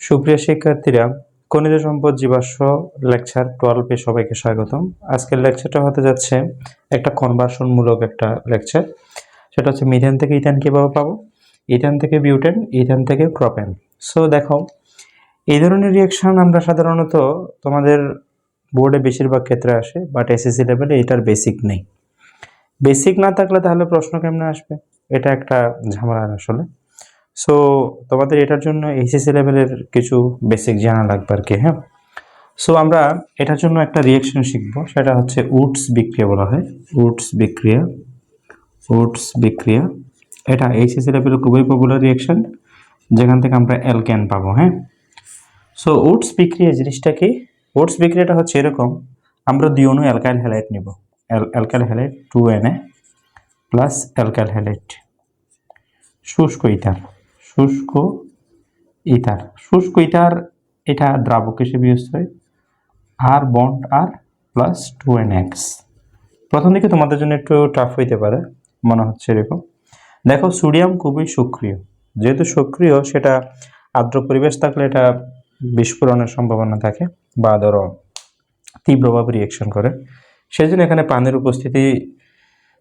সুপ্রিয় শিক্ষার্থীরা, খনিজ সম্পদ জীবাশ্ম লেকচার 12 সবাইকে স্বাগতম। আজকের লেকচারটা হতে যাচ্ছে একটা কনভার্সন মূলক একটা লেকচার। সেটা হচ্ছে মিথেন থেকে ইথেন কিভাবে পাবো, ইথেন থেকে বিউটেন, ইথেন থেকে প্রোপেন। সো দেখো, এই ধরনের রিয়াকশন আমরা সাধারণত তোমাদের বোর্ডে বেশিরভাগ ক্ষেত্রে আসে, বাট এসএসসি লেভেলে এটার বেসিক নেই। বেসিক না থাকলে তাহলে প্রশ্ন কেমনে আসবে, এটা একটা ঝামেলা আসলে। সো তোমাদের এটার জন্য এইচএসসি লেভেলের কিছু বেসিক জানা লাগবে আর কি। হ্যাঁ, সো আমরা এটার জন্য একটা রিয়াকশন শিখবো, সেটা হচ্ছে উডস বিক্রিয়া বলা হয়। উডস বিক্রিয়া এটা এইচএসসি লেভেলের খুবই পপুলার রিয়াকশন, যেখান থেকে আমরা অ্যালকেন পাবো। হ্যাঁ, সো উডস বিক্রিয়া জিনিসটা কি? উডস বিক্রিয়াটা হচ্ছে এরকম, আমরা দুই অণু অ্যালকাইল হ্যালাইড নিব। Alkyl halide 2Na plus alkyl halide, শুষ্ক ইথার এটা দ্রাবক হিসেবে ইউজ হয়। আর বন্ড আর প্লাস 2NX। প্রথম দিকে তোমাদের জন্য একটু টাফ হইতে পারে, মনে হচ্ছে এরকম। দেখো, সোডিয়াম খুবই সক্রিয়, যেহেতু সক্রিয় সেটা আর্দ্র পরিবেশ থাকলে এটা বিস্ফোরণের সম্ভাবনা থাকে বা ধরো তীব্রভাবে রিয়াকশন করে। সেজন্য এখানে পানির উপস্থিতি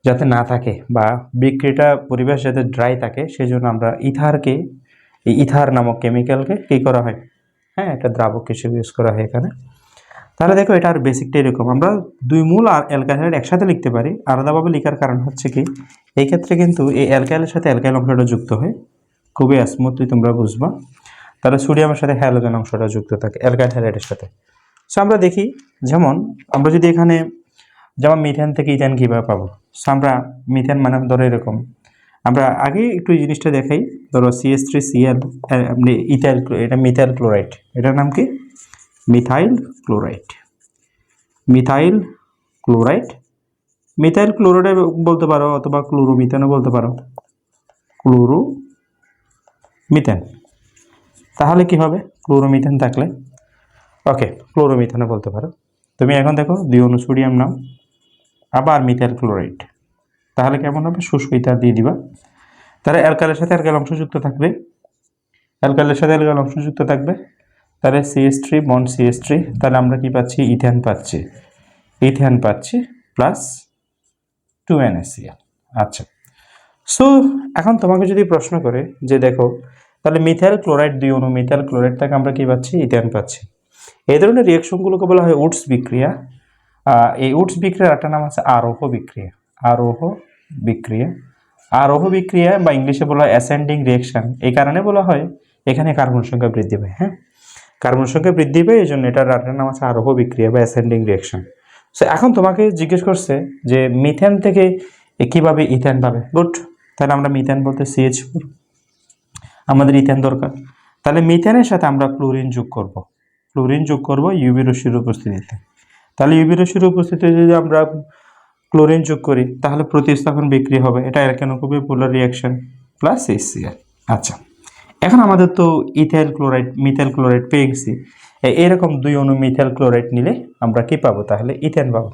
যাতে না থাকে বা বিক্রিয়াটা পরিবেশ যাতে ড্রাই থাকে, সেজন্য আমরা ইথার নামক কেমিক্যালকে কী করা হয়, হ্যাঁ, একটা দ্রাবক হিসেবে ইউজ করা হয় এখানে। তাহলে দেখো, এটার বেসিকটা এরকম, আমরা দুই মূল আর অ্যালকাইল হাইড একসাথে লিখতে পারি। আলাদাভাবে লেখার কারণ হচ্ছে কি, এই ক্ষেত্রে কিন্তু এই অ্যালকাইলের সাথে অ্যালকাইল অংশটা যুক্ত হয়, খুবই স্মুথলি তোমরা বুঝবা। তাহলে সোডিয়ামের সাথে হ্যালোজেন অংশটা যুক্ত থাকে অ্যালকাইল হাইডের সাথে। সো আমরা দেখি, যেমন আমরা যদি এখানে যেমন মিথেন থেকে ইথেন কীভাবে পাবো। সো আমরা মিথেন মানে ধরো এরকম, আমরা আগে একটু এই জিনিসটা দেখাই। ধরো CH3Cl, ইথাইল, এটা মিথাইল ক্লোরাইড, এটার নাম কি? মিথাইল ক্লোরাইড বলতে পারো, অথবা ক্লোরোমিথেনও বলতে পারো। ক্লোরোমিথেন, তাহলে কি হবে? ক্লোরোমিথেন থাকলে ওকে, ক্লোরোমিথেনও বলতে পারো। তুমি এখন দেখো, দুই অণু সোডিয়াম নাও, আবার মিথাইল ক্লোরাইড, তাহলে কেমন হবে? শুষ্ক ইথার দিয়ে দিবা। তাহলে অ্যালকাইলের সাথে অ্যালকাইল অংশ যুক্ত থাকবে, তাহলে CH3 বন্ড CH3, তাহলে আমরা কি পাচ্ছি? ইথেন পাচ্ছি প্লাস 2NaCl। আচ্ছা, সো এখন তোমাকে যদি প্রশ্ন করে যে দেখো, তাহলে মিথাইল ক্লোরাইড, দুই অণু মিথাইল ক্লোরাইড থেকে আমরা কি পাচ্ছি? ইথেন পাচ্ছি। এই ধরনের রিয়াকশনগুলোকে বলা হয় উডস বিক্রিয়া। এই উডস বিক্রিয়ার একটা নাম আছে আরোহ বিক্রিয়া বা ইংলিশে বলা হয় অ্যাসেন্ডিং রিয়াকশন। এই কারণে বলা হয় এখানে কার্বন সংখ্যা বৃদ্ধি পায়। হ্যাঁ, কার্বন সংখ্যা বৃদ্ধি পায়, এই জন্য এটার একটা নাম আছে আরোহ বিক্রিয়া বা অ্যাসেন্ডিং রিয়াকশন। সো এখন তোমাকে জিজ্ঞেস করছে যে মিথেন থেকে কিভাবে ইথেন পাবে। গুড, তাহলে আমরা মিথেন বলতে CH4, আমাদের ইথেন দরকার। তাহলে মিথেনের সাথে আমরা ক্লোরিন যোগ করব ইউভি রশ্মির উপস্থিতিতে। তাহলে ইউভি রশ্মির উপস্থিতিতে যদি আমরা ক্লোরিন যোগ করি, তাহলে প্রতিস্থাপন বিক্রিয়া হবে। এটা খুবই পোলার রিয়াকশন প্লাস HCl। আচ্ছা, এখন আমাদের তো মিথাইল ক্লোরাইড পেয়ে গেছি। এরকম দুই অণু মিথাইল ক্লোরাইড নিলে আমরা কি পাবো? তাহলে ইথেন পাবো।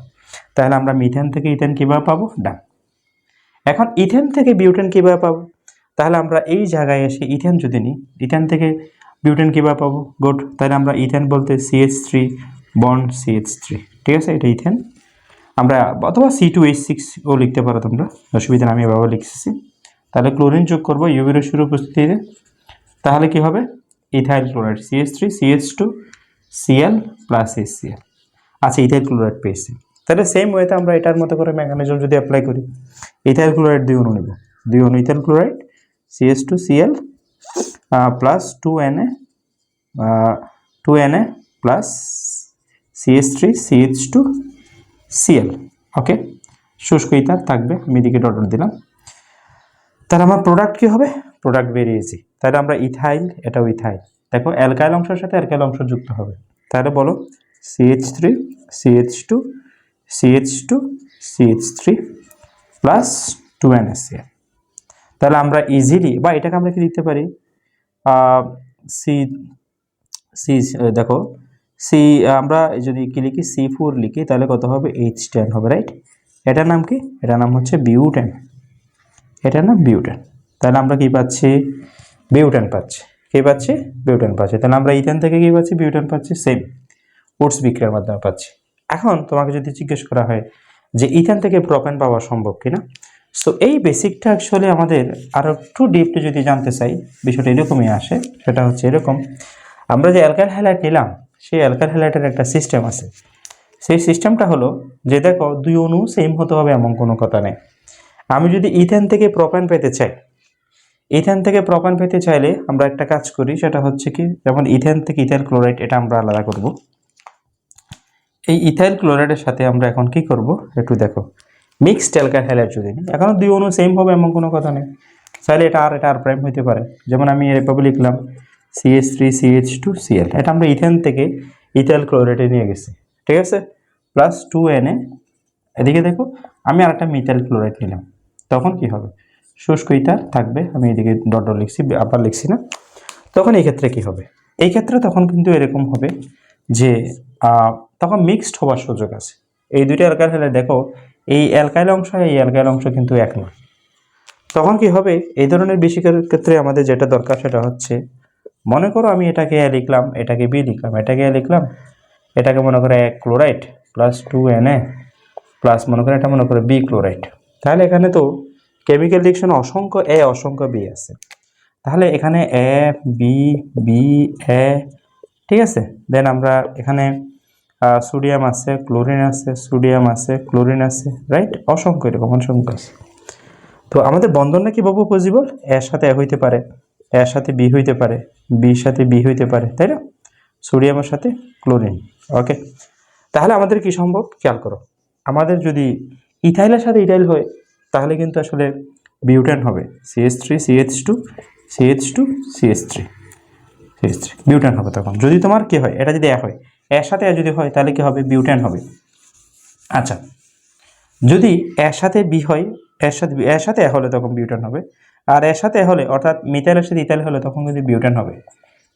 তাহলে আমরা মিথেন থেকে ইথেন কীভাবে পাবো? ডান। এখন ইথেন থেকে বিউটেন কীভাবে পাবো? তাহলে আমরা এই জায়গায় এসে ইথেন যদি নিই, ইথেন থেকে বিউটেন কীভাবে পাবো? গুড, তাহলে আমরা ইথেন বলতে CH3 বন্ড CH3, ঠিক আছে, এটা ইথেন। আমরা অথবা C2H6 ও লিখতে পারো তোমরা, অসুবিধা না, আমি এভাবে লিখছি। তাহলে ক্লোরিন যোগ করবো ইউভি রশ্মির উপস্থিতিতে, তাহলে কি হবে? Ethyl chloride CH3 CH2 Cl plus HCl। আচ্ছা, ইথাইল ক্লোরাইড পেয়েছি। তাহলে সেম ওয়েতে আমরা এটার মতো করে মেকানিজম যদি অ্যাপ্লাই করি, ইথাইল ক্লোরাইড দুই অণু নেব, দুই অণু ethyl chloride CH2 Cl plus 2Na plus CH3 CH2 Cl। ওকে, শুষ্ক ইথার থাকবে, আমি এদিকে ডট দিলাম। তাহলে আমার প্রোডাক্ট কি হবে? প্রোডাক্ট বেরিয়েছি। তাহলে আমরা ইথাইল, এটাও ইথাইল। দেখো, অ্যালকাইল অংশের সাথে অ্যালকাইল অংশ যুক্ত হবে, তাহলে বলো CH3 CH2 CH3 plus 2NaCl। তাহলে আমরা ইজিলি, বা এটাকে আমরা কি লিখতে পারি, দেখো আমরা যদি কি লিখি C4 লিখি, তাহলে কত হবে? H10 হবে, রাইট। এটার নাম কি? এটার নাম হচ্ছে বিউটেন, এটার নাম বিউটেন। তাহলে আমরা কি পাচ্ছি? বিউটেন পাচ্ছি। কি পাচ্ছি? বিউটেন পাচ্ছি। তাহলে আমরা ইথেন থেকে কি পাচ্ছি? বিউটেন পাচ্ছি, সেম উডস বিক্রিয়ার মাধ্যমে পাচ্ছি। এখন তোমাকে যদি জিজ্ঞেস করা হয় যে ইথেন থেকে প্রোপেন পাওয়া সম্ভব কিনা, সো এই বেসিকটা অ্যাকচুয়ালি আমাদের আরও একটু ডিপলি যদি জানতে চাই, বিষয়টা এরকমই আসে। সেটা হচ্ছে এরকম, আমরা যে অ্যালকাইল হ্যালাইড নিলাম, সেই অ্যালকাইল হ্যালাইডের একটা সিস্টেম আছে। সেই সিস্টেমটা হলো যে দেখো, দুই অণু সেম হতে হবে এমন কোনো কথা নেই। আমি যদি ইথেন থেকে প্রোপেন পেতে চাই, ইথেন থেকে প্রোপেন পেতে চাইলে আমরা একটা কাজ করি, সেটা হচ্ছে কি, যেমন ইথেন থেকে ইথাইল ক্লোরাইড, এটা আমরা আলাদা করব। এই ইথাইল ক্লোরাইডের সাথে আমরা এখন কি করব একটু দেখো, মিক্সড অ্যালকাইল হ্যালাইড যদি নিই, এখন দুই অণু সেম হবে এমন কোনো কথা নেই। চাইলে এটা আর প্রাইম হইতে পারে। যেমন আমি এভাবে লিখলাম CH3CH2Cl, এটা আমরা ইথেন থেকে ইথাইল ক্লোরাইডে নিয়ে গেছি, ঠিক আছে, প্লাস 2Na। এদিকে দেখো, আমি আরেকটা মিথাইল ক্লোরাইড নিলাম, তখন কি হবে? শুষ্ক ইথার থাকবে, আমি এদিকে ডট ডট লিখছি, আবার লিখছি না। তখন এই ক্ষেত্রে কি হবে? এই ক্ষেত্রে তখন কিন্তু এরকম হবে যে তখন মিক্সড হওয়ার সুযোগ আছে। এই দুইটা অ্যালকাইল হলে দেখো, এই অ্যালকাইল অংশ এই অ্যালকাইল অংশ কিন্তু এক না। তখন কি হবে? এই ধরনের বেশিকের ক্ষেত্রে আমাদের যেটা দরকার সেটা হচ্ছে, মনে করো আমি এটাকে এ লিখলাম, এটাকে বি লিখলাম, এটাকে এ লিখলাম, এটাকে মনে করে এক ক্লোরাইড প্লাস 2Na প্লাস মনে করে এটা মনে করে বি ক্লোরাইড। তাহলে এখানে তো কেমিক্যাল রিঅ্যাকশন অসংখ্য এ অসংখ্য বি আছে। তাহলে এখানে এ বি বি এ, ঠিক আছে। দেন আমরা এখানে সোডিয়াম আছে, ক্লোরিন আছে, সোডিয়াম আছে, ক্লোরিন আছে, রাইট, অসংখ্য এরকম অসংখ্য আছে। তো আমাদের বন্ধনটা কীভাবে পসিবল? এর সাথে এ হইতে পারে, এর সাথে বি হইতে পারে, বির সাথে বি হইতে পারে, তাই না? সোডিয়ামের সাথে ক্লোরিন, ওকে। তাহলে আমাদের কি সম্ভব? খেয়াল করো, আমাদের যদি ইথাইলের সাথে ইথাইল হয়, তাহলে কিন্তু আসলে বিউটেন হবে, CH3CH2CH2CH3 বিউটেন হবে। তখন যদি তোমার কি হয়, এটা যদি এক হয়, এর সাথে এ যদি হয়, তাহলে কি হবে? বিউটেন হবে। আচ্ছা, যদি এর সাথে বি হয়, এর সাথে এ হলে তখন বিউটেন হবে। আর এর সাথে এ হলে, অর্থাৎ মিথাইলের সাথে ইথাইল হলে, তখন কিন্তু বিউটেন হবে,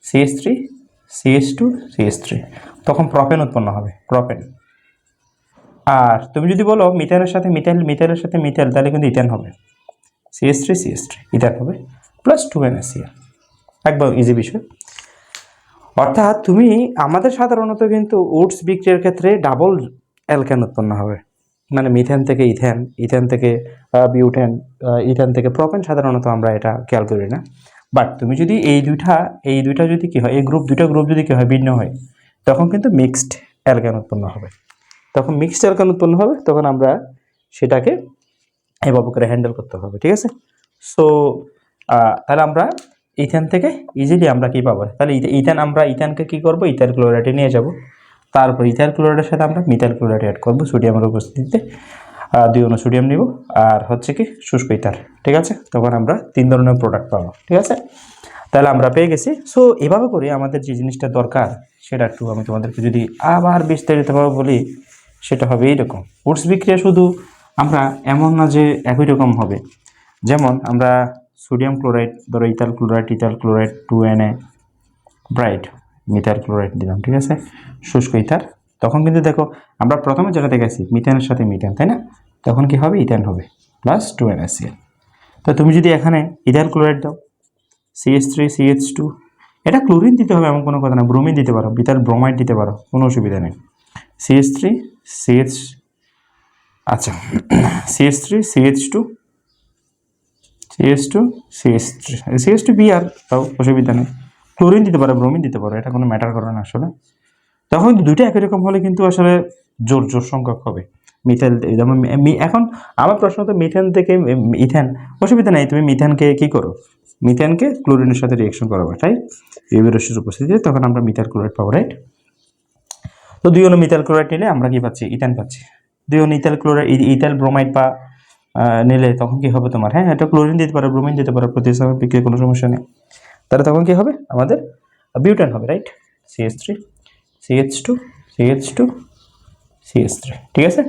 CH3CH2CH3, তখন প্রপেন উৎপন্ন হবে, প্রপেন। আর তুমি যদি বলো মিথাইলের সাথে মিথাইল, মিথাইলের সাথে মিথাইল, তাহলে কিন্তু ইথেন হবে, CH3CH3 ইথেন হবে, প্লাস 2NaCl। একবার ইজি বিষয়। অর্থাৎ তুমি আমাদের সাধারণত কিন্তু উডস বিক্রিয়ার ক্ষেত্রে ডাবল অ্যালকেন উৎপন্ন হবে, মানে মিথেন থেকে ইথেন, ইথেন থেকে বিউটেন, ইথেন থেকে প্রোপেন, সাধারণত আমরা এটা খেয়াল করি না। বাট তুমি যদি এই দুইটা যদি কি হয়, এই দুইটা গ্রুপ যদি কি হয়, ভিন্ন হয়, তখন কিন্তু মিক্সড অ্যালকেন উৎপন্ন হবে। তখন মিক্সড অ্যালকেন উৎপন্ন হবে, তখন আমরা সেটাকে এভাবে করে হ্যান্ডেল করতে হবে, ঠিক আছে। সো তাহলে আমরা ইথেন থেকে ইজিলি আমরা কি পাবো? তাহলে আমরা ইথেনকে কি করবো? ইথাইল ক্লোরাইডে নিয়ে যাব। তারপর ইথাইল ক্লোরাইডের সাথে আমরা মিথাইল ক্লোরাইড অ্যাড করবো সোডিয়ামের উপস্থিতিতে। 2 অণু সোডিয়াম নিব, আর হচ্ছে কি শুষ্ক ইথার, ঠিক আছে। তখন আমরা 3 ধরনের প্রোডাক্ট পাবো, ঠিক আছে। তাহলে আমরা পেয়ে গেছি। সো এভাবে করে আমাদের যে জিনিসটা দরকার, সেটা একটু আমি তোমাদেরকে যদি আবার বিস্তারিতভাবে বলি, সেটা হবে এইরকম। উডস বিক্রিয়া শুধু আমরা এমন না যে একই রকম হবে। যেমন আমরা সোডিয়াম ক্লোরাইড, ধরো ethyl chloride 2Na bright, methyl chloride দিলাম, ঠিক আছে, শুষ্ক ইথার। তখন কিন্তু দেখো, আমরা প্রথমে যেটাতে গেছি মিথেনের সাথে মিথেন, তাই না? তখন কি হবে? ইথেন হবে, প্লাস 2NaCl। তো তুমি যদি এখানে ইথাইল ক্লোরাইড দাও, CH3CH2, এটা ক্লোরিন দিতে হবে এমন কোনো কথা না, ব্রোমিন দিতে পারো, ইথাইল ব্রোমাইড দিতে পারো, কোনো অসুবিধা নেই। CH3CH, আচ্ছা, CH3CH2 CH2 তাও অসুবিধা নেই, ক্লোরিন দিতে পারো, ব্রোমিন দিতে পারো, এটা কোনো ম্যাটার করে না আসলে। তখন দুইটা একই রকম হলে কিন্তু আসলে জোর সংখ্যক হবে। মিথাইল, যেমন এখন আমার প্রশ্ন তো মিথেন থেকে ইথেন, অসুবিধা নেই, তুমি মিথেনকে কি করো? মিথেনকে ক্লোরিনের সাথে রিয়েকশন করাবে, তাই ইউভি রশ্মির উপস্থিতিতে, তখন আমরা মিথাইল ক্লোরাইড পাবো, রাইট। তো 2 অণু মিথাইল ক্লোরাইড নিলে আমরা কি পাচ্ছি? ইথেন পাচ্ছি। 2 অণু ইথাইল ক্লোরাইড, ইথাইল ব্রোমাইড বা নিলে তখন কি হবে তোমার? হ্যাঁ, এটা ক্লোরিন দিতে পারো, ব্রোমিন দিতে পারো, প্রতিস্থাপন বিক্রিয়া কোনো সমস্যা নেই। তাহলে তখন কি হবে? আমাদের বিউটেন হবে, রাইট, CH3CH2CH2CH3, ঠিক আছে।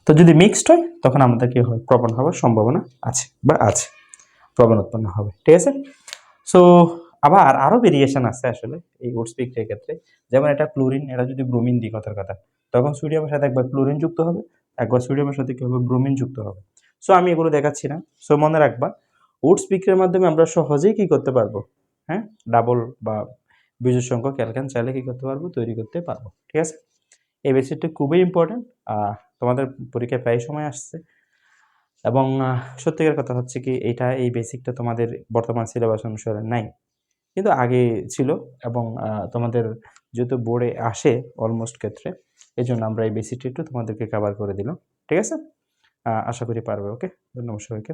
তো যদি মিক্সড হয়, তখন আমাদের কি হয়? প্রবণ হওয়ার সম্ভাবনা আছে, প্রবণ উৎপন্ন হবে, ঠিক আছে। সো আবার আরও ভেরিয়েশন আছে আসলে এই উডস বিক্রিয়ার ক্ষেত্রে। যেমন এটা ক্লোরিন, এটা যদি ব্রোমিন দিই কথার কথা, তখন সোডিয়ামের সাথে একবার ক্লোরিন যুক্ত হবে, একবার সোডিয়ামের সাথে কি হবে? ব্রোমিন যুক্ত হবে। সো আমি এগুলো দেখাচ্ছি না। সো মনে রাখবা, উডস বিক্রিয়ার মাধ্যমে আমরা সহজেই কি করতে পারবো? হ্যাঁ, ডাবল বা বিজোড় সংখ্যক অ্যালকেন চাইলে কি করতে পারবো, তৈরি করতে পারবো। ঠিক আছে, এই বেসিকটা খুবই ইম্পর্টেন্ট, তোমাদের পরীক্ষায় প্রায় সময় আসছে। এবং সত্যিকার কথা হচ্ছে কি, এই বেসিকটা তোমাদের বর্তমান সিলেবাস অনুসারে নাই, কিন্তু আগে ছিল। এবং তোমাদের যেহেতু বোর্ডে আসে অলমোস্ট ক্ষেত্রে, এই জন্য আমরা এই বেসিকটা একটু তোমাদেরকে কভার করে দিলাম। ঠিক আছে, আশা করি পারবে। ওকে, ধন্যবাদ সবাইকে।